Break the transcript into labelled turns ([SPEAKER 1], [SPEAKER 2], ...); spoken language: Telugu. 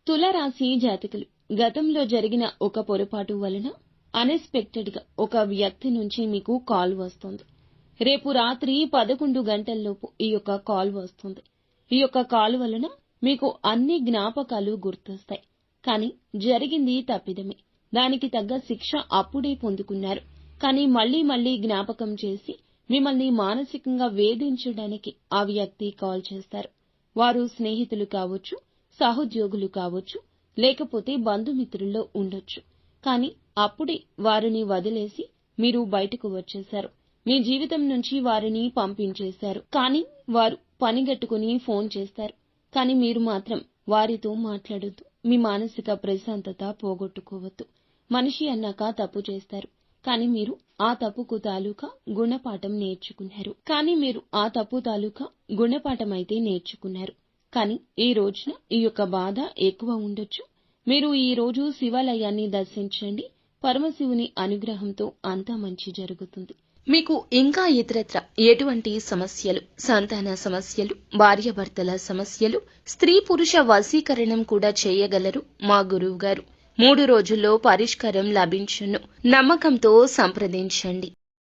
[SPEAKER 1] తులారాశి జాతకులు గతంలో జరిగిన ఒక పొరపాటు వలన అన్ఎక్స్పెక్టెడ్ గా ఒక వ్యక్తి నుంచి మీకు కాల్ వస్తుంది. రేపు రాత్రి 11 గంటల్లోపు ఈ యొక్క కాల్ వస్తుంది. ఈ యొక్క కాల్ వలన మీకు అన్ని జ్ఞాపకాలు గుర్తొస్తాయి. కానీ జరిగింది తప్పిదమే. దానికి తగ్గ శిక్ష అప్పుడే పొందుకున్నారు. కానీ మళ్లీ జ్ఞాపకం చేసి మిమ్మల్ని మానసికంగా వేధించడానికి ఆ వ్యక్తి కాల్ చేస్తారు. వారు స్నేహితులు కావచ్చు, సహోద్యోగులు కావచ్చు, లేకపోతే బంధుమిత్రుల్లో ఉండొచ్చు. కానీ అప్పుడే వారిని వదిలేసి మీరు బయటకు వచ్చేశారు. మీ జీవితం నుంచి వారిని పంపించేశారు. కానీ వారు పనిగట్టుకుని ఫోన్ చేస్తారు. కానీ మీరు మాత్రం వారితో మాట్లాడొద్దు. మీ మానసిక ప్రశాంతత పోగొట్టుకోవద్దు. మనిషి అన్నాక తప్పు చేస్తారు. కానీ మీరు ఆ తప్పుకు తాలూకా గుణపాఠం నేర్చుకున్నారు. కానీ ఈ రోజున ఈ యొక్క బాధ ఎక్కువ ఉండొచ్చు. మీరు ఈ రోజు శివాలయాన్ని దర్శించండి. పరమశివుని అనుగ్రహంతో అంతా మంచి జరుగుతుంది.
[SPEAKER 2] మీకు ఇంకా ఇతరత్ర ఎటువంటి సమస్యలు, సంతాన సమస్యలు, భార్యాభర్తల సమస్యలు, స్త్రీ పురుష వశీకరణం కూడా చేయగలరు మా గురువు గారు. 3 రోజుల్లో పరిష్కారం లభించును. నమ్మకంతో సంప్రదించండి.